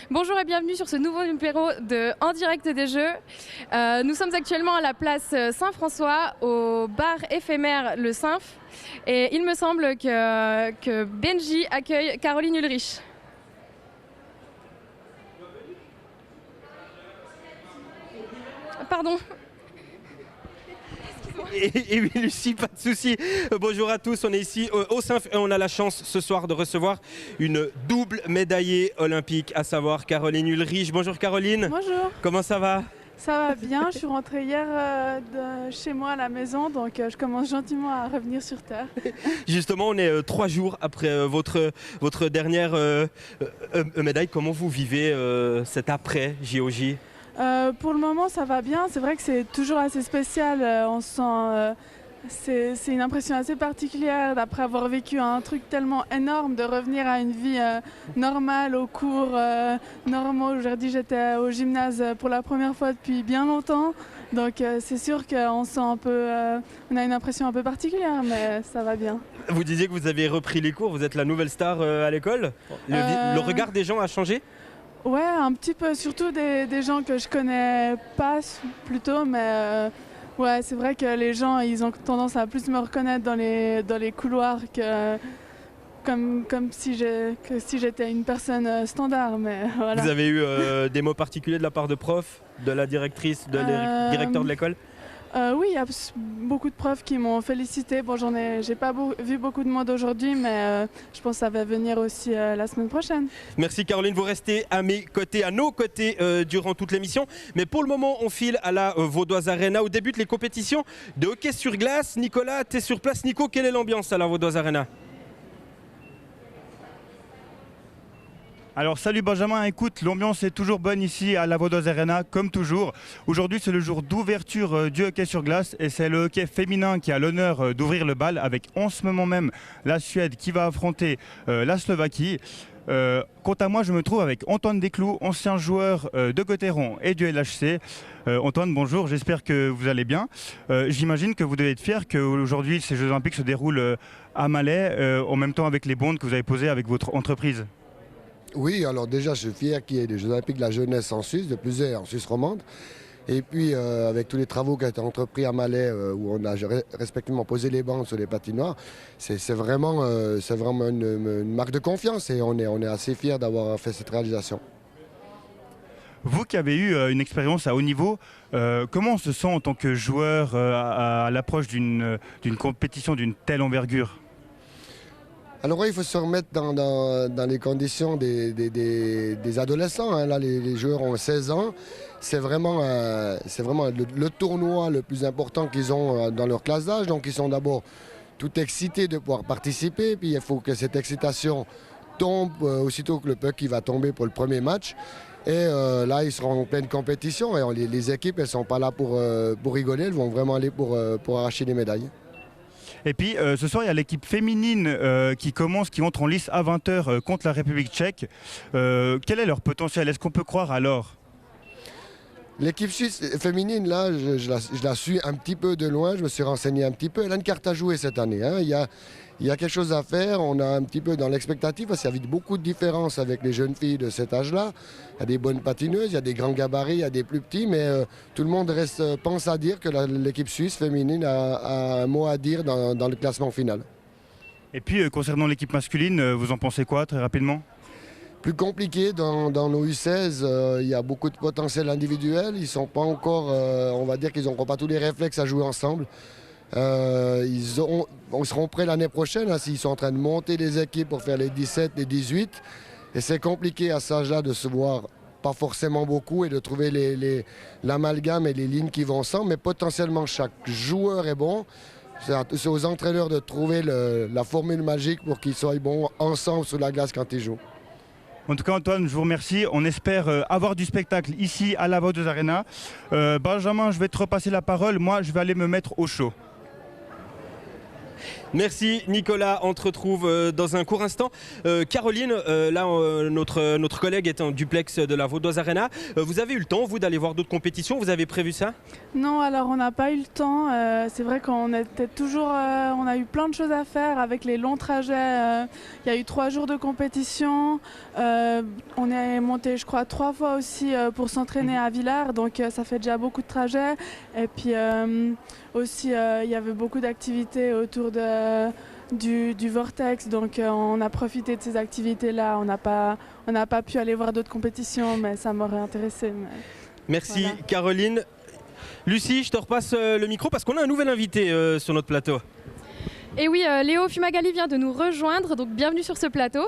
Bonjour et bienvenue sur ce nouveau numéro de En direct des Jeux. Nous sommes actuellement à la place Saint-François, au bar éphémère Le Symph. Et il me semble que Benji accueille Caroline Ulrich. Pardon. Et oui, Lucie, pas de souci. Bonjour à tous, on est ici au Symph et on a la chance ce soir de recevoir une double médaillée olympique, à savoir Caroline Ulrich. Bonjour Caroline. Bonjour. Comment ça va? Ça va bien, je suis rentrée hier de chez moi à la maison, donc je commence gentiment à revenir sur Terre. Justement, on est 3 jours après votre dernière médaille. Comment vous vivez cet après JOJ? Pour le moment, ça va bien. C'est vrai que c'est toujours assez spécial. On sent, c'est une impression assez particulière d'après avoir vécu un truc tellement énorme, de revenir à une vie normale, aux cours normaux. Aujourd'hui, j'étais au gymnase pour la première fois depuis bien longtemps. Donc c'est sûr qu'on sent un peu, on a une impression un peu particulière, mais ça va bien. Vous disiez que vous avez repris les cours, vous êtes la nouvelle star à l'école. Le regard des gens a changé? Ouais, un petit peu, surtout des gens que je connais pas plutôt, mais ouais, c'est vrai que les gens, ils ont tendance à plus me reconnaître dans les couloirs que comme si j'étais une personne standard, mais voilà. Vous avez eu des mots particuliers de la part de profs, de la directrice, directeur de l'école? Oui, il y a beaucoup de profs qui m'ont félicité. Bon, j'ai pas vu beaucoup de monde aujourd'hui, mais je pense que ça va venir aussi la semaine prochaine. Merci Caroline, vous restez à nos côtés durant toute l'émission. Mais pour le moment, on file à la Vaudoise Arena où débutent les compétitions de hockey sur glace. Nicolas, tu es sur place. Nico, quelle est l'ambiance à la Vaudoise Arena? Alors salut Benjamin, écoute, l'ambiance est toujours bonne ici à la Vaudoise Arena, comme toujours. Aujourd'hui c'est le jour d'ouverture du hockey sur glace et c'est le hockey féminin qui a l'honneur d'ouvrir le bal avec en ce moment même la Suède qui va affronter la Slovaquie. Quant à moi, je me trouve avec Antoine Desclous, ancien joueur de Gauthieron et du LHC. Antoine, bonjour, j'espère que vous allez bien. J'imagine que vous devez être fier qu'aujourd'hui ces Jeux Olympiques se déroulent à Malais, en même temps avec les bonds que vous avez posés avec votre entreprise. Oui, alors déjà, je suis fier qu'il y ait des Jeux Olympiques de la jeunesse en Suisse, de plusieurs en Suisse romande. Et puis, avec tous les travaux qui ont été entrepris à Malais, où on a respectivement posé les bandes sur les patinoires, c'est vraiment une marque de confiance et on est assez fiers d'avoir fait cette réalisation. Vous qui avez eu une expérience à haut niveau, comment on se sent en tant que joueur à l'approche d'une compétition d'une telle envergure ? Alors oui, il faut se remettre dans les conditions des adolescents. Hein. Là, les joueurs ont 16 ans. C'est vraiment le tournoi le plus important qu'ils ont dans leur classe d'âge. Donc ils sont d'abord tout excités de pouvoir participer. Puis il faut que cette excitation tombe aussitôt que le puck va tomber pour le premier match. Et là, ils seront en pleine compétition. Et les équipes, elles ne sont pas là pour rigoler. Elles vont vraiment aller pour arracher des médailles. Et puis ce soir, il y a l'équipe féminine qui entre en lice à 20h contre la République tchèque. Quel est leur potentiel? Est-ce qu'on peut croire alors? L'équipe suisse féminine, là, je la suis un petit peu de loin. Je me suis renseigné un petit peu. Elle a une carte à jouer cette année. Hein. Il y a quelque chose à faire. On a un petit peu dans l'expectative parce qu'il y a beaucoup de différences avec les jeunes filles de cet âge-là. Il y a des bonnes patineuses, il y a des grands gabarits, il y a des plus petits, mais tout le monde pense à dire que l'équipe suisse féminine a un mot à dire dans le classement final. Et puis concernant l'équipe masculine, vous en pensez quoi très rapidement? Plus compliqué dans nos U16, il y a beaucoup de potentiel individuel. Ils sont pas encore, on va dire qu'ils n'ont pas tous les réflexes à jouer ensemble. Ils seront prêts l'année prochaine hein, s'ils sont en train de monter des équipes pour faire les 17, les 18. Et c'est compliqué à cet âge-là de se voir pas forcément beaucoup et de trouver l'amalgame et les lignes qui vont ensemble. Mais potentiellement, chaque joueur est bon. C'est aux entraîneurs de trouver la formule magique pour qu'ils soient bons ensemble sur la glace quand ils jouent. En tout cas, Antoine, je vous remercie. On espère avoir du spectacle ici à la Vaudoise Arena. Benjamin, je vais te repasser la parole. Moi, je vais aller me mettre au chaud. Merci Nicolas, on te retrouve dans un court instant. Caroline, notre collègue est en duplex de la Vaudoise Arena. Vous avez eu le temps, vous, d'aller voir d'autres compétitions? Vous avez prévu ça? Non, alors on n'a pas eu le temps. C'est vrai qu'on était toujours, on a eu plein de choses à faire avec les longs trajets. Il y a eu 3 jours de compétition. On est monté, je crois, 3 fois aussi pour s'entraîner à Villars, donc ça fait déjà beaucoup de trajets. Et puis aussi, il y avait beaucoup d'activités autour du Vortex, donc on a profité de ces activités-là. On n'a pas pu aller voir d'autres compétitions, mais ça m'aurait intéressé. Merci voilà. Caroline. Lucie, je te repasse le micro parce qu'on a un nouvel invité sur notre plateau. Et oui, Léo Fumagalli vient de nous rejoindre, donc bienvenue sur ce plateau.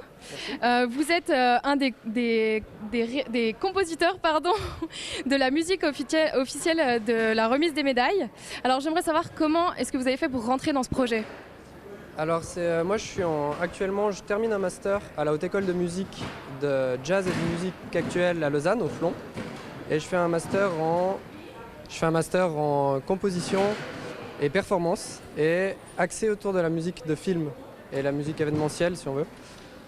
Vous êtes un des compositeurs de la musique officielle de la remise des médailles. Alors j'aimerais savoir comment est-ce que vous avez fait pour rentrer dans ce projet? Alors moi actuellement je termine un master à la Haute École de musique de jazz et de musique actuelle à Lausanne, au Flon. Et je fais un master en composition et performance et axé autour de la musique de film et la musique événementielle si on veut.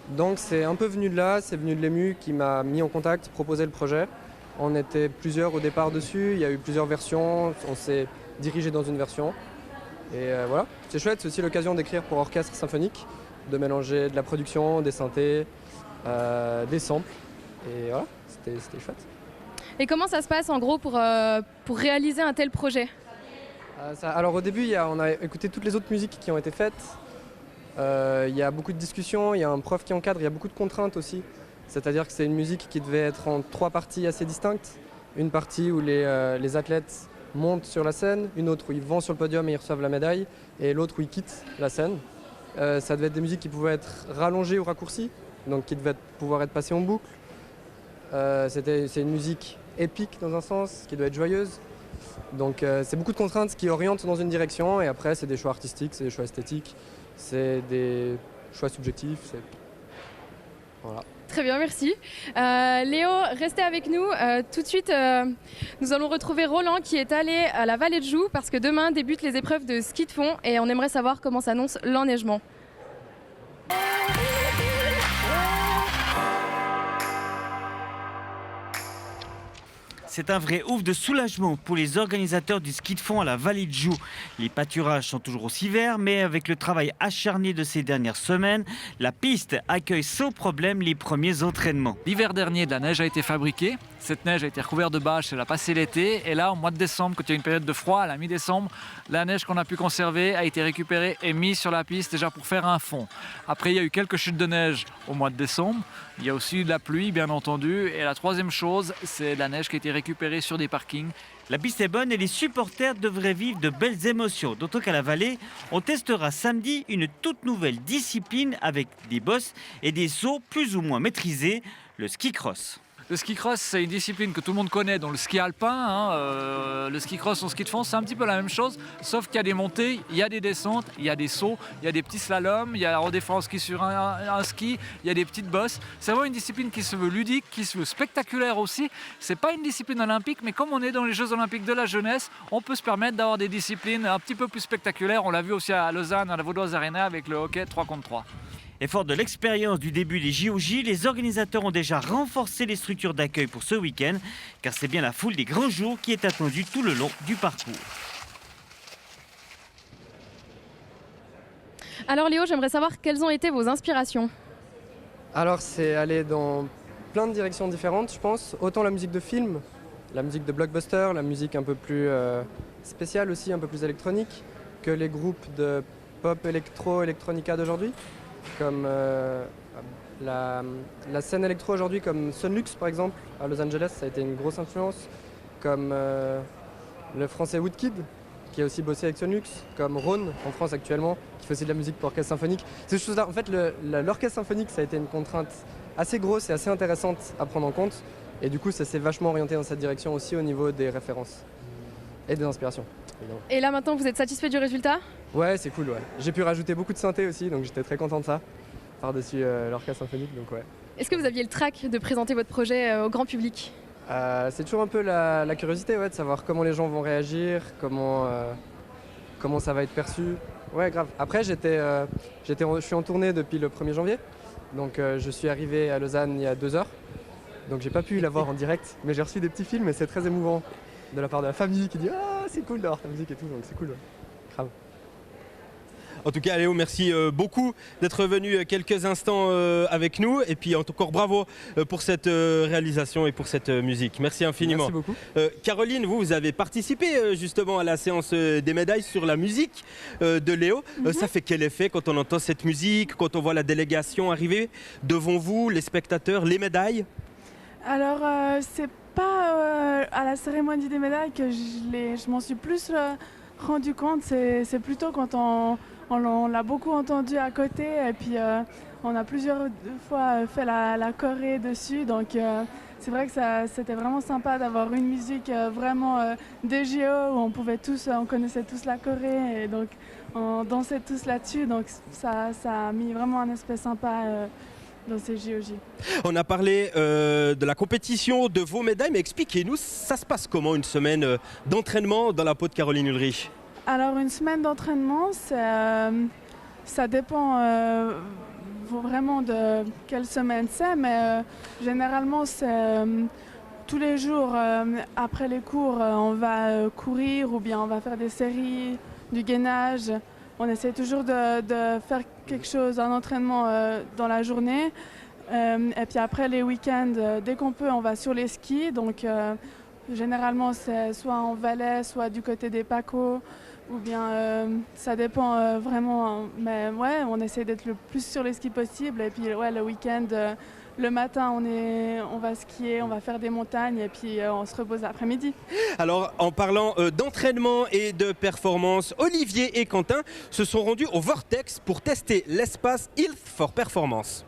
Donc c'est un peu venu de là, c'est venu de l'EMU qui m'a mis en contact, proposé le projet. On était plusieurs au départ dessus, il y a eu plusieurs versions, on s'est dirigé dans une version. Et voilà, c'est chouette, c'est aussi l'occasion d'écrire pour orchestre symphonique, de mélanger de la production, des synthés, des samples. Et voilà, c'était chouette. Et comment ça se passe en gros pour réaliser un tel projet? Alors au début, on a écouté toutes les autres musiques qui ont été faites. Il y a beaucoup de discussions, il y a un prof qui encadre, il y a beaucoup de contraintes aussi. C'est-à-dire que c'est une musique qui devait être en 3 parties assez distinctes. Une partie où les athlètes montent sur la scène, une autre où ils vont sur le podium et ils reçoivent la médaille, et l'autre où ils quittent la scène. Ça devait être des musiques qui pouvaient être rallongées ou raccourcies, donc qui devaient pouvoir être passées en boucle. C'est une musique épique dans un sens, qui doit être joyeuse. Donc c'est beaucoup de contraintes qui orientent dans une direction, et après c'est des choix artistiques, c'est des choix esthétiques, c'est des choix subjectifs. Voilà. Très bien, merci. Léo, restez avec nous. Tout de suite, nous allons retrouver Roland qui est allé à la Vallée de Joux parce que demain débutent les épreuves de ski de fond et on aimerait savoir comment s'annonce l'enneigement. C'est un vrai ouf de soulagement pour les organisateurs du ski de fond à la Vallée de Joux. Les pâturages sont toujours aussi verts, mais avec le travail acharné de ces dernières semaines, la piste accueille sans problème les premiers entraînements. L'hiver dernier, de la neige a été fabriquée. Cette neige a été recouverte de bâches, elle a passé l'été. Et là, au mois de décembre, quand il y a une période de froid, à la mi-décembre, la neige qu'on a pu conserver a été récupérée et mise sur la piste déjà pour faire un fond. Après, il y a eu quelques chutes de neige au mois de décembre. Il y a aussi eu de la pluie, bien entendu. Et la troisième chose, c'est la neige qui a été récupérée sur des parkings. La piste est bonne et les supporters devraient vivre de belles émotions. D'autant qu'à la Vallée, on testera samedi une toute nouvelle discipline avec des bosses et des sauts plus ou moins maîtrisés, le ski cross. Le ski cross, c'est une discipline que tout le monde connaît, dont le ski alpin. Le ski cross ou ski de fond, c'est un petit peu la même chose, sauf qu'il y a des montées, il y a des descentes, il y a des sauts, il y a des petits slaloms, il y a la redéfense ski sur un ski, il y a des petites bosses. C'est vraiment une discipline qui se veut ludique, qui se veut spectaculaire aussi. C'est pas une discipline olympique, mais comme on est dans les Jeux olympiques de la jeunesse, on peut se permettre d'avoir des disciplines un petit peu plus spectaculaires. On l'a vu aussi à Lausanne, à la Vaudoise Arena, avec le hockey 3 contre 3. Et fort de l'expérience du début des JOJ, les organisateurs ont déjà renforcé les structures d'accueil pour ce week-end, car c'est bien la foule des grands jours qui est attendue tout le long du parcours. Alors Léo, j'aimerais savoir quelles ont été vos inspirations. Alors c'est aller dans plein de directions différentes, je pense. Autant la musique de film, la musique de blockbuster, la musique un peu plus spéciale aussi, un peu plus électronique, que les groupes de pop électro-electronica d'aujourd'hui. Comme la scène électro aujourd'hui, comme Sonlux par exemple, à Los Angeles, ça a été une grosse influence. Comme le français Woodkid, qui a aussi bossé avec Sonlux, comme Rhône en France actuellement, qui fait aussi de la musique pour orchestre symphonique. Ces choses-là, en fait, l'orchestre symphonique, ça a été une contrainte assez grosse et assez intéressante à prendre en compte. Et du coup, ça s'est vachement orienté dans cette direction aussi au niveau des références et des inspirations. Évidemment. Et là maintenant, vous êtes satisfait du résultat? Ouais, c'est cool, ouais. J'ai pu rajouter beaucoup de synthé aussi, donc j'étais très content de ça, par-dessus l'orchestre symphonique, donc ouais. Est-ce que vous aviez le trac de présenter votre projet au grand public? C'est toujours un peu la curiosité, ouais, de savoir comment les gens vont réagir, comment ça va être perçu. Ouais, grave. Après, je suis en tournée depuis le 1er janvier. Donc je suis arrivé à Lausanne il y a 2 heures. Donc j'ai pas pu la voir en direct, mais j'ai reçu des petits films et c'est très émouvant de la part de la famille qui dit « Ah, c'est cool d'avoir ta musique et tout », donc c'est cool. Ouais. Grave. En tout cas, Léo, merci beaucoup d'être venu quelques instants avec nous. Et puis encore bravo pour cette réalisation et pour cette musique. Merci infiniment. Merci beaucoup. Caroline, vous avez participé justement à la séance des médailles sur la musique de Léo. Ça fait quel effet quand on entend cette musique, quand on voit la délégation arriver devant vous, les spectateurs, les médailles? Alors, c'est pas à la cérémonie des médailles que je m'en suis plus rendu compte. C'est plutôt quand on l'a beaucoup entendu à côté et puis on a plusieurs fois fait la choré dessus. Donc, c'est vrai que c'était vraiment sympa d'avoir une musique vraiment des JO où on connaissait tous la choré et donc on dansait tous là-dessus. Donc, ça a mis vraiment un aspect sympa dans ces JOJ. On a parlé de la compétition, de vos médailles, mais expliquez-nous, ça se passe comment une semaine d'entraînement dans la peau de Caroline Ulrich? Alors une semaine d'entraînement, ça dépend vraiment de quelle semaine c'est, mais généralement c'est tous les jours après les cours, on va courir ou bien on va faire des séries, du gainage. On essaie toujours de faire quelque chose, un entraînement dans la journée. Et puis après les week-ends, dès qu'on peut, on va sur les skis. Donc généralement c'est soit en Valais, soit du côté des Pacos. Ou bien ça dépend vraiment. Mais ouais, on essaie d'être le plus sur les skis possible. Et puis ouais, le week-end, le matin, on va skier, on va faire des montagnes et puis on se repose l'après-midi. Alors, en parlant d'entraînement et de performance, Olivier et Quentin se sont rendus au Vortex pour tester l'espace Health for Performance.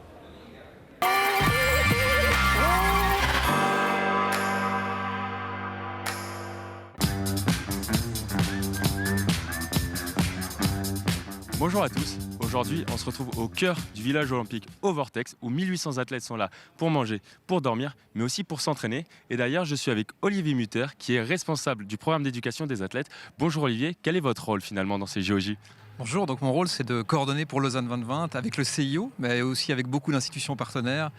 Bonjour à tous, aujourd'hui on se retrouve au cœur du village olympique au Vortex où 1800 athlètes sont là pour manger, pour dormir, mais aussi pour s'entraîner. Et d'ailleurs je suis avec Olivier Mutter qui est responsable du programme d'éducation des athlètes. Bonjour Olivier, quel est votre rôle finalement dans ces JOJ ? Bonjour, donc mon rôle c'est de coordonner pour Lausanne 2020 avec le CIO, mais aussi avec beaucoup d'institutions partenaires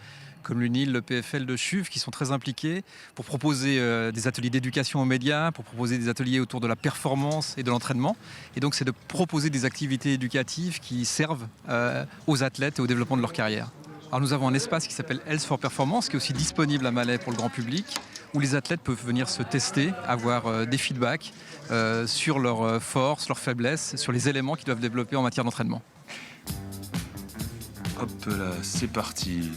comme l'UNIL, le PFL, le CHUV qui sont très impliqués pour proposer des ateliers d'éducation aux médias, pour proposer des ateliers autour de la performance et de l'entraînement. Et donc c'est de proposer des activités éducatives qui servent aux athlètes et au développement de leur carrière. Alors nous avons un espace qui s'appelle Health for Performance qui est aussi disponible à Malais pour le grand public où les athlètes peuvent venir se tester, avoir des feedbacks sur leurs forces, leurs faiblesses, sur les éléments qu'ils doivent développer en matière d'entraînement. Hop là, c'est parti.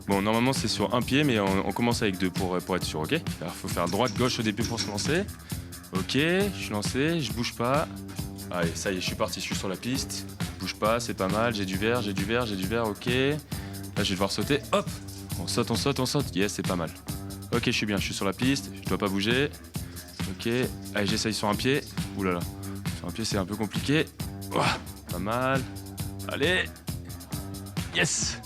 Bon, normalement c'est sur un pied, mais on commence avec deux pour être sûr, ok ? Alors il faut faire droite-gauche au début pour se lancer. Ok, je suis lancé, je bouge pas. Allez, ça y est, je suis parti, je suis sur la piste. Je bouge pas, c'est pas mal, j'ai du vert, ok. Là je vais devoir sauter, hop ! On saute, yes, c'est pas mal. Ok, je suis bien, je suis sur la piste, je dois pas bouger. Ok, allez, j'essaye sur un pied. Ouh là là, sur un pied c'est un peu compliqué. Ouah, pas mal. Allez, yes !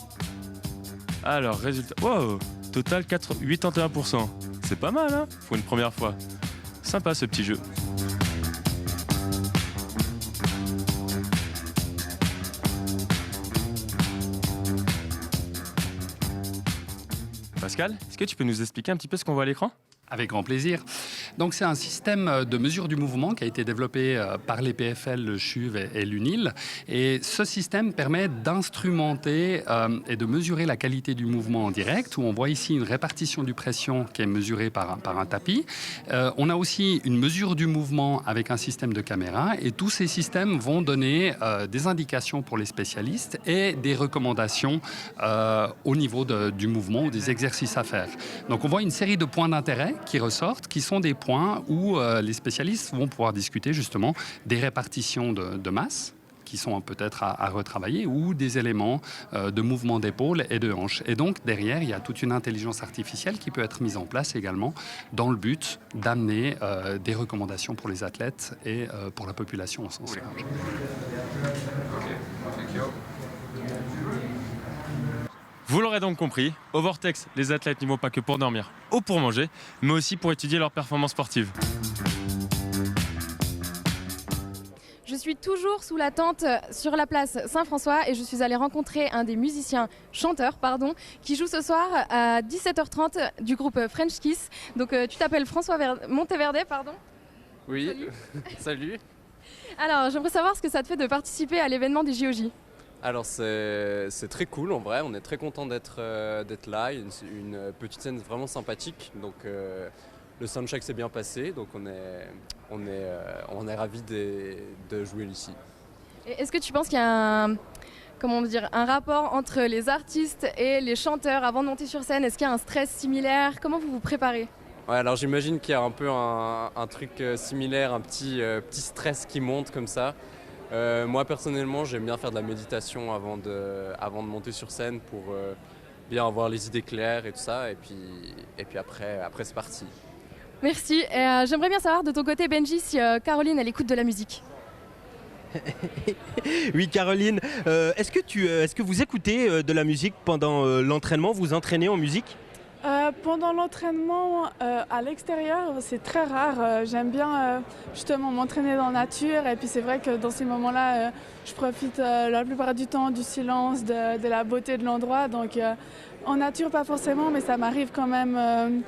Alors, résultat. Wow, total 81%. C'est pas mal, hein, pour une première fois. Sympa ce petit jeu. Pascal, est-ce que tu peux nous expliquer un petit peu ce qu'on voit à l'écran ? Avec grand plaisir. Donc c'est un système de mesure du mouvement qui a été développé par les PFL, le CHUV et l'UNIL. Et ce système permet d'instrumenter et de mesurer la qualité du mouvement en direct, où on voit ici une répartition du pression qui est mesurée par un tapis. On a aussi une mesure du mouvement avec un système de caméra. Et tous ces systèmes vont donner des indications pour les spécialistes et des recommandations au niveau du mouvement ou des exercices à faire. Donc on voit une série de points d'intérêt qui ressortent, qui sont des points où les spécialistes vont pouvoir discuter justement des répartitions de masse qui sont peut-être à retravailler ou des éléments de mouvement d'épaule et de hanche. Et donc derrière, il y a toute une intelligence artificielle qui peut être mise en place également dans le but d'amener des recommandations pour les athlètes et pour la population au sens large. Vous l'aurez donc compris, au Vortex, les athlètes n'y vont pas que pour dormir ou pour manger, mais aussi pour étudier leur performance sportive. Je suis toujours sous la tente sur la place Saint-François et je suis allée rencontrer un des chanteurs, qui joue ce soir à 17h30 du groupe French Kiss. Donc tu t'appelles François Monteverde, pardon. Oui, salut. Alors j'aimerais savoir ce que ça te fait de participer à l'événement des JOJ. Alors c'est très cool en vrai, on est très content d'être là, une petite scène vraiment sympathique. Donc le soundcheck s'est bien passé, donc on est ravis de jouer ici. Est-ce que tu penses qu'il y a un rapport entre les artistes et les chanteurs avant de monter sur scène? Est-ce qu'il y a un stress similaire? Comment vous vous préparez? Ouais, alors j'imagine qu'il y a un peu un truc similaire, un petit stress qui monte comme ça. Moi personnellement j'aime bien faire de la méditation avant de monter sur scène pour bien avoir les idées claires et tout ça, et puis après c'est parti. Merci. J'aimerais bien savoir de ton côté, Benji, si Caroline elle écoute de la musique. Oui, Caroline, est-ce que vous écoutez de la musique pendant l'entraînement? Vous entraînez en musique? Pendant l'entraînement à l'extérieur, c'est très rare. J'aime bien justement m'entraîner dans la nature, et puis c'est vrai que dans ces moments-là, je profite la plupart du temps du silence, de la beauté de l'endroit. Donc en nature, pas forcément, mais ça m'arrive quand même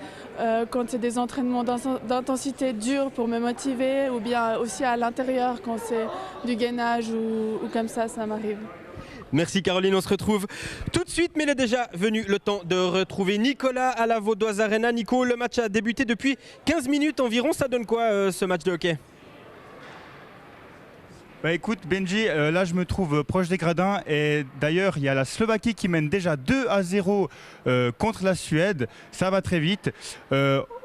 quand c'est des entraînements d'intensité dure pour me motiver, ou bien aussi à l'intérieur quand c'est du gainage ou comme ça m'arrive. Merci Caroline, on se retrouve tout de suite, mais il est déjà venu le temps de retrouver Nicolas à la Vaudoise Arena. Nico, le match a débuté depuis 15 minutes environ, ça donne quoi ce match de hockey? Bah écoute Benji, là je me trouve proche des gradins, et d'ailleurs il y a la Slovaquie qui mène déjà 2-0 contre la Suède, ça va très vite.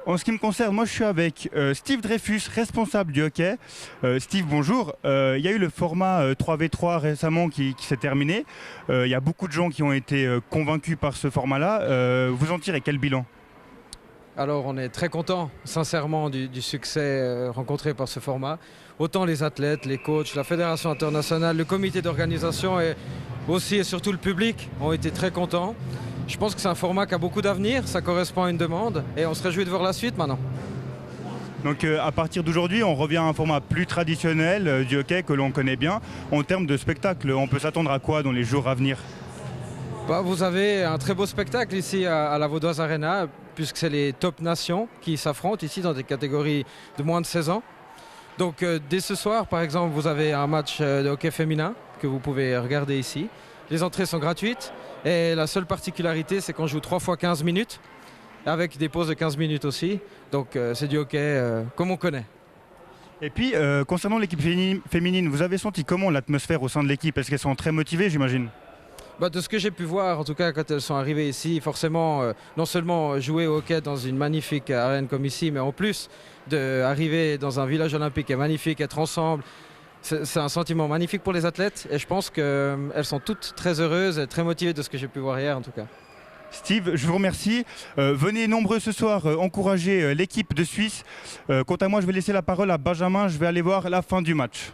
En ce qui me concerne, moi je suis avec Steve Dreyfus, responsable du hockey. Steve, bonjour. Il y a eu le format 3v3 récemment qui s'est terminé. Il y a beaucoup de gens qui ont été convaincus par ce format-là. Vous en tirez quel bilan? Alors on est très content sincèrement du succès rencontré par ce format. Autant les athlètes, les coachs, la fédération internationale, le comité d'organisation et aussi et surtout le public ont été très contents. Je pense que c'est un format qui a beaucoup d'avenir, ça correspond à une demande et on se réjouit de voir la suite maintenant. Donc à partir d'aujourd'hui, on revient à un format plus traditionnel du hockey que l'on connaît bien. En termes de spectacle, on peut s'attendre à quoi dans les jours à venir? Vous avez un très beau spectacle ici à la Vaudoise Arena, puisque c'est les top nations qui s'affrontent ici dans des catégories de moins de 16 ans. Donc dès ce soir, par exemple, vous avez un match de hockey féminin que vous pouvez regarder ici. Les entrées sont gratuites et la seule particularité, c'est qu'on joue 3 fois 15 minutes, avec des pauses de 15 minutes aussi. Donc c'est du hockey comme on connaît. Et puis, concernant l'équipe féminine, vous avez senti comment l'atmosphère au sein de l'équipe? Est-ce qu'elles sont très motivées, j'imagine? De ce que j'ai pu voir, en tout cas quand elles sont arrivées ici, forcément, non seulement jouer au hockey dans une magnifique arène comme ici, mais en plus d'arriver dans un village olympique et magnifique, être ensemble, c'est un sentiment magnifique pour les athlètes et je pense qu'elles sont toutes très heureuses et très motivées de ce que j'ai pu voir hier en tout cas. Steve, je vous remercie. Venez nombreux ce soir encourager l'équipe de Suisse. Quant à moi, je vais laisser la parole à Benjamin, je vais aller voir la fin du match.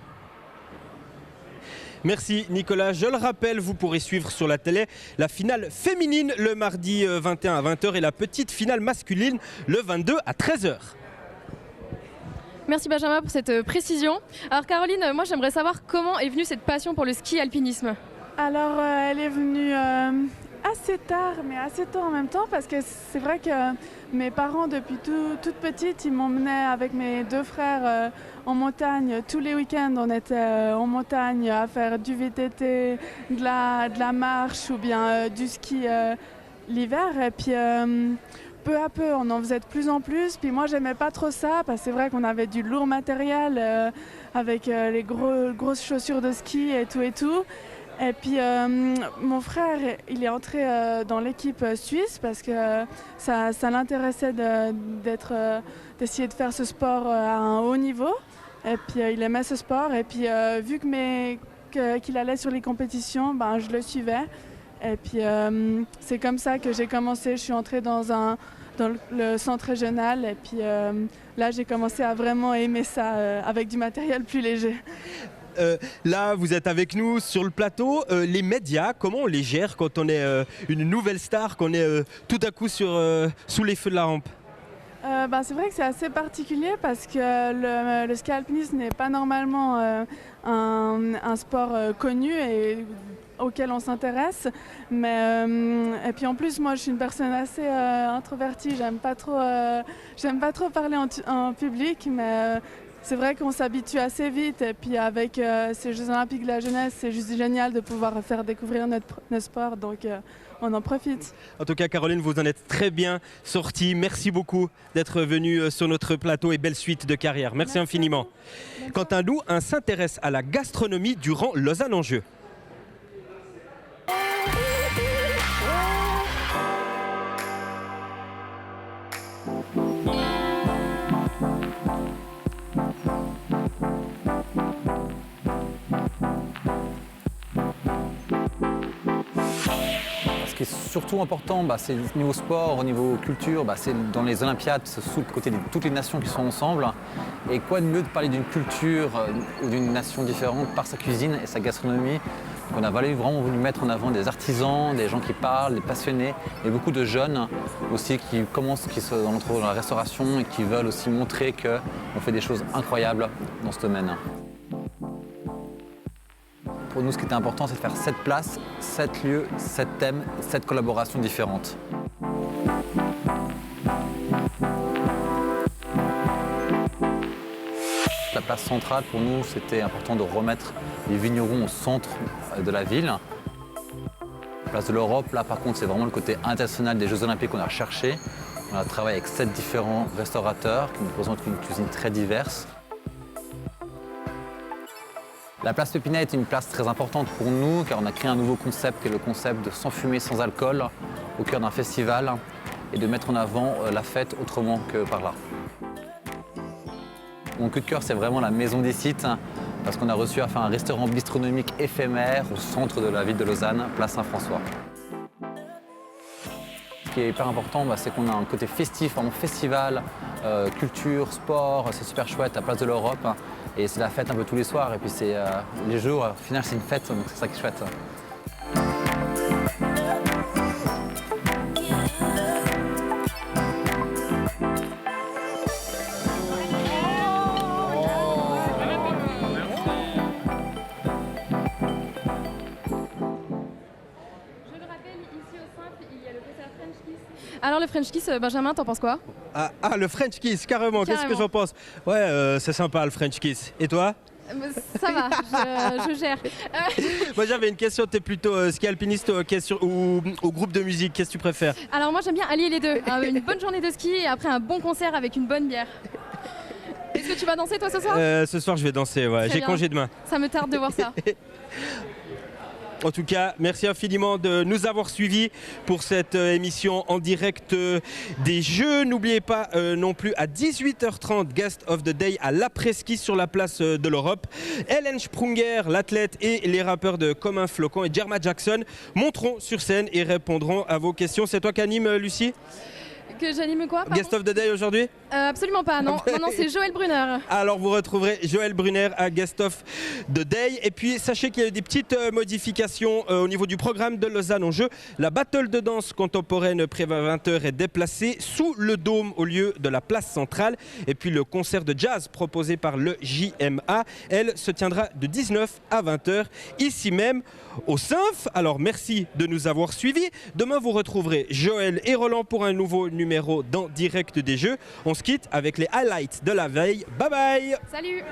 Merci Nicolas. Je le rappelle, vous pourrez suivre sur la télé la finale féminine le mardi 21 à 20h et la petite finale masculine le 22 à 13h. Merci Benjamin pour cette précision. Alors Caroline, moi j'aimerais savoir comment est venue cette passion pour le ski alpinisme. Alors elle est venue assez tard, mais assez tôt en même temps, parce que c'est vrai que mes parents, depuis toute petite, ils m'emmenaient avec mes deux frères en montagne. Tous les week-ends, on était en montagne à faire du VTT, de la marche ou bien du ski l'hiver. Et puis peu à peu, on en faisait de plus en plus. Puis moi, j'aimais pas trop ça, parce que c'est vrai qu'on avait du lourd matériel avec les grosses chaussures de ski et tout et tout. Et puis mon frère, il est entré dans l'équipe suisse parce que ça l'intéressait d'essayer de faire ce sport à un haut niveau. Et puis il aimait ce sport. Et puis vu qu'il allait sur les compétitions, je le suivais. Et puis c'est comme ça que j'ai commencé. Je suis entrée dans le centre régional. Et puis là, j'ai commencé à vraiment aimer ça avec du matériel plus léger. Là, vous êtes avec nous sur le plateau. Les médias, comment on les gère quand on est une nouvelle star, qu'on est tout à coup sous les feux de la rampe? C'est vrai que c'est assez particulier parce que le ski alpinisme n'est pas normalement un sport connu et auquel on s'intéresse. Et puis en plus, moi, je suis une personne assez introvertie. J'aime pas trop parler en public, mais c'est vrai qu'on s'habitue assez vite. Et puis avec ces Jeux Olympiques de la jeunesse, c'est juste génial de pouvoir faire découvrir notre sport. Donc on en profite. En tout cas, Caroline, vous en êtes très bien sortie. Merci beaucoup d'être venue sur notre plateau et belle suite de carrière. Merci infiniment. Quentin Loup s'intéresse à la gastronomie durant Lausanne en jeu. Ce qui est surtout important, c'est au niveau sport, au niveau culture, c'est dans les Olympiades, c'est sous le côté de toutes les nations qui sont ensemble. Et quoi de mieux de parler d'une culture ou d'une nation différente par sa cuisine et sa gastronomie. Donc on a vraiment voulu mettre en avant des artisans, des gens qui parlent, des passionnés et beaucoup de jeunes aussi qui sont dans la restauration et qui veulent aussi montrer qu'on fait des choses incroyables dans ce domaine. Pour nous, ce qui était important, c'est de faire 7 places, 7 lieux, 7 thèmes, 7 collaborations différentes. La place centrale, pour nous, c'était important de remettre les vignerons au centre de la ville. La place de l'Europe, là, par contre, c'est vraiment le côté international des Jeux Olympiques qu'on a recherché. On a travaillé avec 7 différents restaurateurs qui nous présentent une cuisine très diverse. La place Pépinet est une place très importante pour nous car on a créé un nouveau concept qui est le concept de sans fumée, sans alcool au cœur d'un festival et de mettre en avant la fête autrement que par là. Mon coup de cœur, c'est vraiment la maison des sites parce qu'on a reçu à faire un restaurant bistronomique éphémère au centre de la ville de Lausanne, place Saint-François. Ce qui est hyper important, c'est qu'on a un côté festif, vraiment festival, culture, sport, c'est super chouette, à Place de l'Europe. Et c'est la fête un peu tous les soirs. Et puis c'est les jours, au final, c'est une fête, donc c'est ça qui est chouette. Alors le French Kiss, Benjamin, t'en penses quoi? Le French Kiss, carrément. Qu'est-ce que j'en pense? Ouais, c'est sympa le French Kiss. Et toi? Ça va, je gère. Moi j'avais une question, t'es plutôt ski alpiniste ou groupe de musique, qu'est-ce que tu préfères? Alors moi j'aime bien allier les deux, une bonne journée de ski et après un bon concert avec une bonne bière. Est-ce que tu vas danser toi ce soir? Ce soir je vais danser, ouais. J'ai congé demain. Ça me tarde de voir ça. En tout cas, merci infiniment de nous avoir suivis pour cette émission en direct des Jeux. N'oubliez pas non plus à 18h30, Guest of the Day à l'après-ski sur la place de l'Europe. Hélène Sprunger, l'athlète et les rappeurs de Comme un Flocon et Jerma Jackson monteront sur scène et répondront à vos questions. C'est toi qui anime, Lucie? Que j'anime quoi? Guest of the Day aujourd'hui? Absolument pas, non. Non, c'est Joël Brunner. Alors vous retrouverez Joël Brunner à Guest of the Day. Et puis sachez qu'il y a eu des petites modifications au niveau du programme de Lausanne en jeu. La battle de danse contemporaine prévue à 20h est déplacée sous le dôme au lieu de la place centrale. Et puis le concert de jazz proposé par le JMA, elle se tiendra de 19 à 20h ici même au Synf. Alors merci de nous avoir suivis. Demain vous retrouverez Joël et Roland pour un nouveau numéro dans Direct des Jeux. On se quitte avec les highlights de la veille. Bye bye. Salut.